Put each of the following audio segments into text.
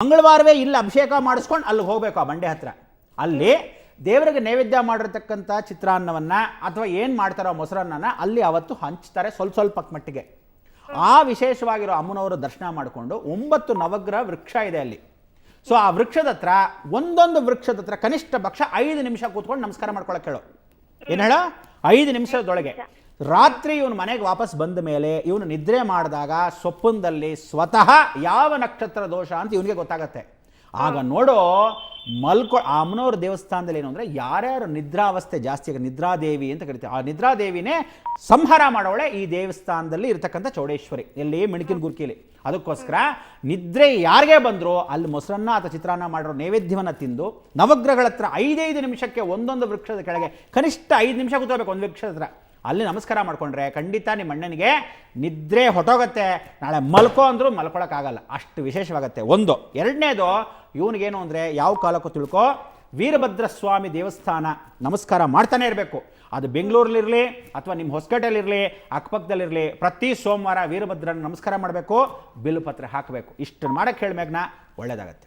ಮಂಗಳವಾರವೇ ಇಲ್ಲಿ ಅಭಿಷೇಕ ಮಾಡಿಸ್ಕೊಂಡು ಅಲ್ಲಿ ಹೋಗಬೇಕು ಆ ಬಂಡೆ ಹತ್ರ. ಅಲ್ಲಿ ದೇವರಿಗೆ ನೈವೇದ್ಯ ಮಾಡಿರ್ತಕ್ಕಂಥ ಚಿತ್ರಾನ್ನವನ್ನು ಅಥವಾ ಏನು ಮಾಡ್ತಾರೋ ಮೊಸರನ್ನ ಅಲ್ಲಿ ಅವತ್ತು ಹಂಚ್ತಾರೆ ಸ್ವಲ್ಪ ಮಟ್ಟಿಗೆ. ಆ ವಿಶೇಷವಾಗಿರೋ ಅಮ್ಮನವರು ದರ್ಶನ ಮಾಡಿಕೊಂಡು 9 ನವಗ್ರಹ ವೃಕ್ಷ ಇದೆ ಅಲ್ಲಿ. ಸೊ ಆ ವೃಕ್ಷದ ಹತ್ರ ಒಂದೊಂದು ವೃಕ್ಷದ ಹತ್ರ ಕನಿಷ್ಠ ಪಕ್ಷ 5 ನಿಮಿಷ ಕೂತ್ಕೊಂಡು ನಮಸ್ಕಾರ ಮಾಡ್ಕೊಳಕ್ಕೆ ಹೇಳೋ. ಏನು ಹೇಳೋ? 5 ನಿಮಿಷದೊಳಗೆ. ರಾತ್ರಿ ಇವನು ಮನೆಗೆ ವಾಪಸ್ ಬಂದ ಮೇಲೆ ಇವನು ನಿದ್ರೆ ಮಾಡಿದಾಗ ಸ್ವಪ್ನದಲ್ಲಿ ಸ್ವತಃ ಯಾವ ನಕ್ಷತ್ರ ದೋಷ ಅಂತ ಇವನಿಗೆ ಗೊತ್ತಾಗತ್ತೆ. ಆಗ ನೋಡೋ ಆ ಅಮ್ಮನವ್ರ ದೇವಸ್ಥಾನದಲ್ಲಿ ಏನು ಅಂದರೆ ಯಾರ್ಯಾರು ನಿದ್ರಾವಸ್ಥೆ ಜಾಸ್ತಿ, ನಿದ್ರಾದೇವಿ ಅಂತ ಕರಿತೀವಿ, ಆ ನಿದ್ರಾದೇವಿನೇ ಸಂಹಾರ ಮಾಡೋಳೆ ಈ ದೇವಸ್ಥಾನದಲ್ಲಿ ಇರತಕ್ಕಂಥ ಚೌಡೇಶ್ವರಿ, ಎಲ್ಲಿ ಮಿಣಕಿನ ಗುರ್ಕಿಲಿ. ಅದಕ್ಕೋಸ್ಕರ ನಿದ್ರೆ ಯಾರಿಗೆ ಬಂದರೂ ಅಲ್ಲಿ ಮೊಸರನ್ನ ಅಥವಾ ಚಿತ್ರಾನ್ನ ಮಾಡಿರೋ ನೈವೇದ್ಯವನ್ನು ತಿಂದು ನವಗ್ರಹಗಳ ಹತ್ರ 5 ನಿಮಿಷಕ್ಕೆ ಒಂದೊಂದು ವೃಕ್ಷದ ಕೆಳಗೆ ಕನಿಷ್ಠ 5 ನಿಮಿಷ ಕೂತ್ಕೋಬೇಕು ಒಂದು ವೃಕ್ಷದ ಹತ್ರ. ಅಲ್ಲಿ ನಮಸ್ಕಾರ ಮಾಡ್ಕೊಂಡ್ರೆ ಖಂಡಿತ ನಿಮ್ಮ ಅಣ್ಣನಿಗೆ ನಿದ್ರೆ ಹೊಟ್ಟೋಗತ್ತೆ. ನಾಳೆ ಮಲ್ಕೋ ಅಂದರೂ ಮಲ್ಕೊಳಕ್ಕಾಗಲ್ಲ, ಅಷ್ಟು ವಿಶೇಷವಾಗತ್ತೆ. ಒಂದು. ಎರಡನೇದು, ಇವನಿಗೇನು ಅಂದರೆ ಯಾವ ಕಾಲಕ್ಕೂ ತಿಳ್ಕೊ, ವೀರಭದ್ರ ಸ್ವಾಮಿ ದೇವಸ್ಥಾನ ನಮಸ್ಕಾರ ಮಾಡ್ತಾನೆ ಇರಬೇಕು. ಅದು ಬೆಂಗಳೂರಲ್ಲಿರಲಿ ಅಥವಾ ನಿಮ್ಮ ಹೊಸಪೇಟೆಯಲ್ಲಿರಲಿ ಅಕ್ಕಪಕ್ಕದಲ್ಲಿರಲಿ, ಪ್ರತಿ ಸೋಮವಾರ ವೀರಭದ್ರನ ನಮಸ್ಕಾರ ಮಾಡಬೇಕು, ಬಿಲ್ಲುಪತ್ರೆ ಹಾಕಬೇಕು. ಇಷ್ಟನ್ನು ಮಾಡೋಕ್ಕೆ ಹೇಳ್ಮೇಗ್ನ ಒಳ್ಳೇದಾಗತ್ತೆ.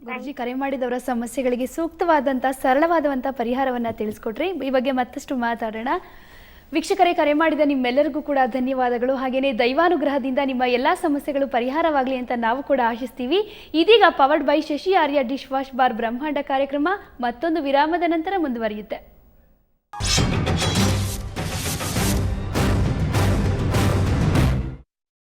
ಗುರುಜಿ, ಕರೆ ಮಾಡಿದವರ ಸಮಸ್ಯೆಗಳಿಗೆ ಸೂಕ್ತವಾದಂಥ ಸರಳವಾದಂಥ ಪರಿಹಾರವನ್ನು ತಿಳಿಸ್ಕೊಟ್ರಿ. ಈ ಬಗ್ಗೆ ಮತ್ತಷ್ಟು ಮಾತಾಡೋಣ. ವೀಕ್ಷಕರೇ, ಕರೆ ಮಾಡಿದ ನಿಮ್ಮೆಲ್ಲರಿಗೂ ಕೂಡ ಧನ್ಯವಾದಗಳು. ಹಾಗೆಯೇ ದೈವಾನುಗ್ರಹದಿಂದ ನಿಮ್ಮ ಎಲ್ಲ ಸಮಸ್ಯೆಗಳು ಪರಿಹಾರವಾಗಲಿ ಅಂತ ನಾವು ಕೂಡ ಆಶಿಸ್ತೀವಿ. ಇದೀಗ powered by Shashi Arya dish wash bar ಬ್ರಹ್ಮಾಂಡ ಕಾರ್ಯಕ್ರಮ ಮತ್ತೊಂದು ವಿರಾಮದ ನಂತರ ಮುಂದುವರಿಯುತ್ತೆ.